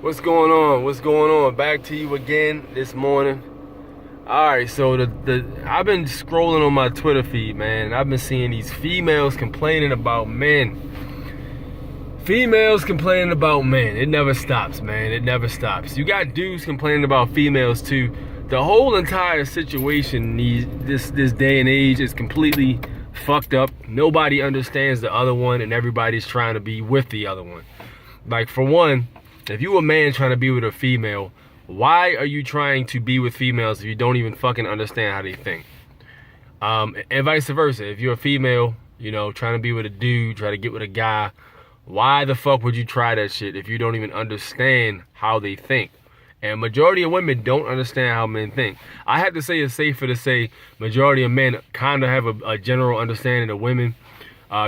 What's going on? What's going on? Back to you again this morning. Alright, so I've been scrolling on my Twitter feed, man, and I've been seeing these females complaining about men. Females complaining about men. It never stops, man. It never stops. You got dudes complaining about females too. The whole entire situation this day and age is completely fucked up. Nobody understands the other one, and everybody's trying to be with the other one. Like, for one, if you a man trying to be with a female, why are you trying to be with females if you don't even fucking understand how they think? And vice versa. If you're a female, trying to be with a dude, try to get with a guy, why the fuck would you try that shit if you don't even understand how they think? And majority of women don't understand how men think. I have to say it's safer to say majority of men kind of have a general understanding of women.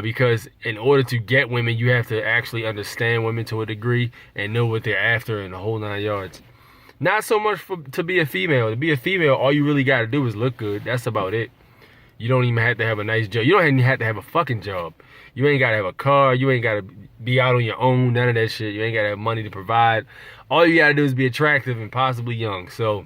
Because in order to get women, you have to actually understand women to a degree and know what they're after and the whole 9 yards. Not so much to be a female. To be a female, all you really got to do is look good. That's about it. You don't even have to have a nice job. You don't even have to have a fucking job. You ain't got to have a car. You ain't got to be out on your own. None of that shit. You ain't got to have money to provide. All you got to do is be attractive and possibly young. So,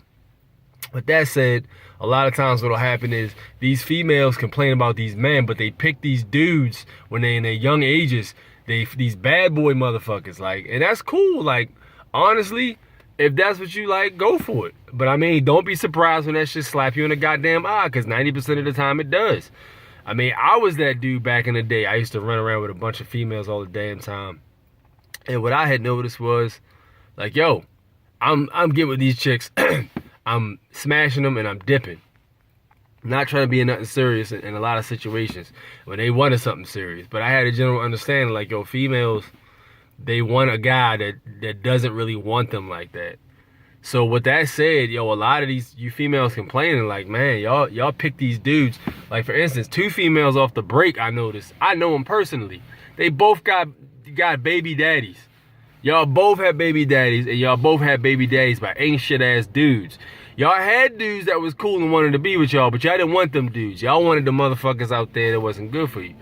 with that said, a lot of times what'll happen is these females complain about these men, but they pick these dudes when they're in their young ages. These bad boy motherfuckers, and that's cool. Like, honestly, if that's what you like, go for it. But I mean, don't be surprised when that shit slap you in the goddamn eye, because 90% of the time it does. I mean, I was that dude back in the day. I used to run around with a bunch of females all the damn time. And what I had noticed was, like, yo, I'm getting with these chicks. I'm smashing them and I'm dipping. Not trying to be in nothing serious in a lot of situations when they wanted something serious. But I had a general understanding, like, yo, females, they want a guy that doesn't really want them like that. So with that said, yo, a lot of you females complaining, like, man, y'all pick these dudes. Like, for instance, 2 females off the break, I noticed. I know them personally. They both got baby daddies. Y'all both had baby daddies, and y'all both had baby daddies by ain't shit ass dudes. Y'all had dudes that was cool and wanted to be with y'all, but y'all didn't want them dudes. Y'all wanted the motherfuckers out there that wasn't good for you.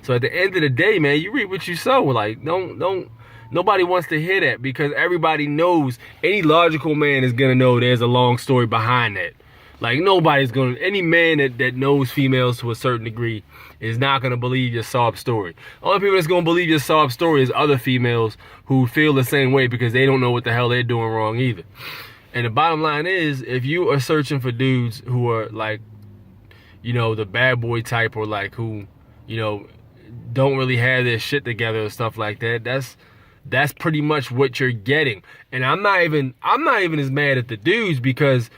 So at the end of the day, man, you reap what you sow. Like, nobody wants to hear that, because everybody knows, any logical man is gonna know there's a long story behind that. Like, any man that knows females to a certain degree is not gonna believe your sob story. Only people that's gonna believe your sob story is other females who feel the same way, because they don't know what the hell they're doing wrong either. And the bottom line is, if you are searching for dudes who are like, the bad boy type, or like who, don't really have their shit together or stuff like that, that's pretty much what you're getting. And I'm not even as mad at the dudes, because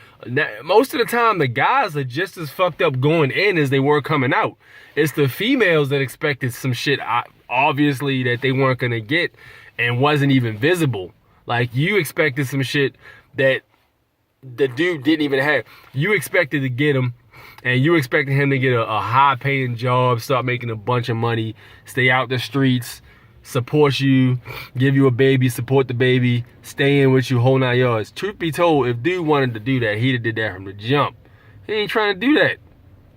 most of the time the guys are just as fucked up going in as they were coming out. It's the females that expected some shit, obviously, that they weren't gonna get and wasn't even visible. Like, you expected some shit that the dude didn't even have. You expected to get him, and you expected him to get a high-paying job, start making a bunch of money, stay out the streets, support you, give you a baby, support the baby, stay in with you, whole 9 yards. Truth be told, if dude wanted to do that, he'd have did that from the jump. He ain't trying to do that.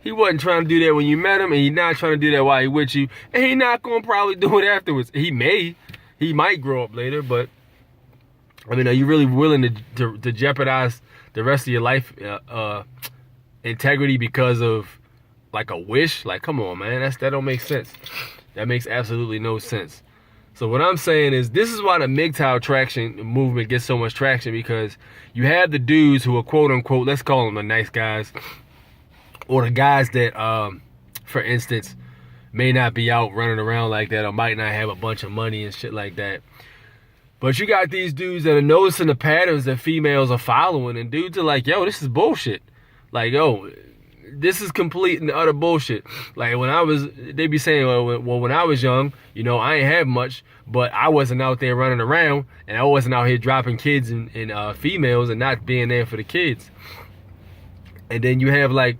He wasn't trying to do that when you met him, and he's not trying to do that while he with you, and he not gonna probably do it afterwards. He might grow up later, but I mean, are you really willing to jeopardize the rest of your life integrity because of, like, a wish? Like, come on, man, that don't make sense. That makes absolutely no sense. So what I'm saying is, this is why the MGTOW traction movement gets so much traction, because you have the dudes who are quote unquote, let's call them the nice guys, or the guys that, for instance, may not be out running around like that, or might not have a bunch of money and shit like that. But you got these dudes that are noticing the patterns that females are following, and dudes are like, yo, this is bullshit. Like, yo, this is complete and utter bullshit. Like, they be saying, well, when I was young, I ain't have much, but I wasn't out there running around, and I wasn't out here dropping kids and females and not being there for the kids. And then you have, like,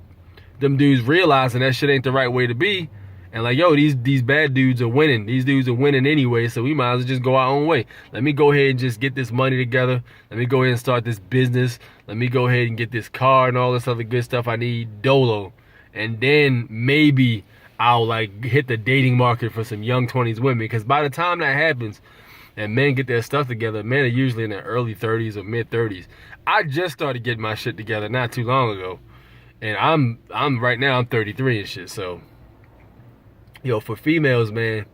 them dudes realizing that shit ain't the right way to be, and like, yo, these bad dudes are winning. These dudes are winning anyway, so we might as well just go our own way. Let me go ahead and just get this money together. Let me go ahead and start this business. Let me go ahead and get this car and all this other good stuff I need, dolo. And then maybe I'll, like, hit the dating market for some young 20s women. Because by the time that happens, and men get their stuff together, men are usually in their early 30s or mid 30s. I just started getting my shit together not too long ago, and I'm right now I'm 33 and shit. So, yo, for females, man,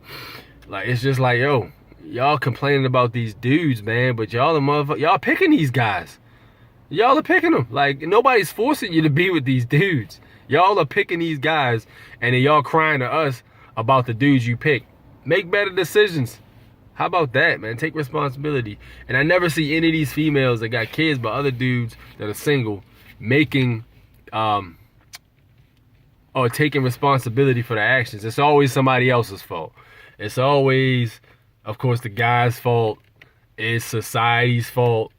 like it's just like, yo, y'all complaining about these dudes, man, but y'all picking these guys. Y'all are picking them. Like, nobody's forcing you to be with these dudes. Y'all are picking these guys, and then y'all crying to us about the dudes you pick. Make better decisions. How about that, man? Take responsibility. And I never see any of these females that got kids by other dudes that are single making or taking responsibility for their actions. It's always somebody else's fault. It's always, of course, the guy's fault. It's society's fault.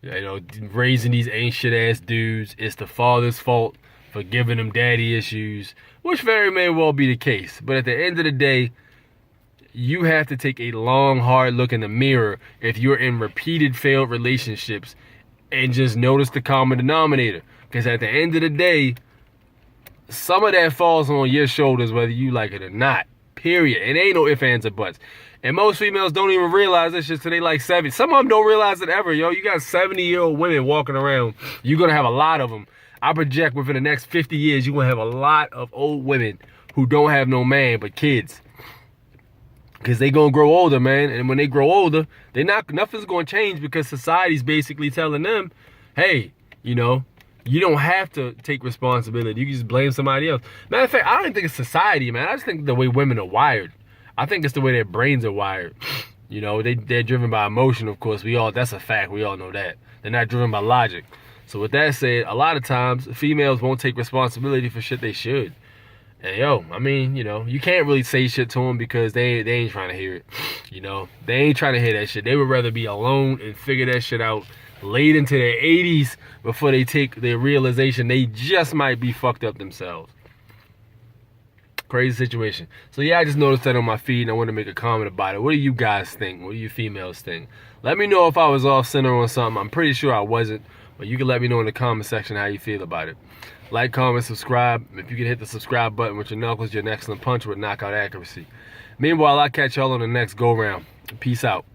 You know, raising these ain't shit ass dudes. It's the father's fault for giving them daddy issues, which very may well be the case. But at the end of the day, you have to take a long, hard look in the mirror if you're in repeated failed relationships and just notice the common denominator. Because at the end of the day, some of that falls on your shoulders whether you like it or not. Period. It ain't no ifs, ands, or buts. And most females don't even realize this shit till they like 70. Some of them don't realize it ever, yo. You got 70-year-old women walking around. You're going to have a lot of them. I project within the next 50 years, you're going to have a lot of old women who don't have no man but kids. Because they going to grow older, man. And when they grow older, nothing's going to change because society's basically telling them, hey, you know, you don't have to take responsibility. You can just blame somebody else. Matter of fact, I don't even think it's society, man. I just think the way women are wired. I think it's the way their brains are wired. You know, they're driven by emotion, of course. That's a fact. We all know that. They're not driven by logic. So with that said, a lot of times, females won't take responsibility for shit they should. And yo, I mean, you know, you can't really say shit to them because they ain't trying to hear it. You know, they ain't trying to hear that shit. They would rather be alone and figure that shit out late into their 80s before they take their realization they just might be fucked up themselves. Crazy situation. So yeah, I just noticed that on my feed and I want to make a comment about it. What do you guys think? What do you females think? Let me know if I was off center on something. I'm pretty sure I wasn't, but you can let me know in the comment section how you feel about it. Like, comment, subscribe. If you can hit the subscribe button with your knuckles, you're an excellent punch with knockout accuracy. Meanwhile, I'll catch y'all on the next go round. Peace out.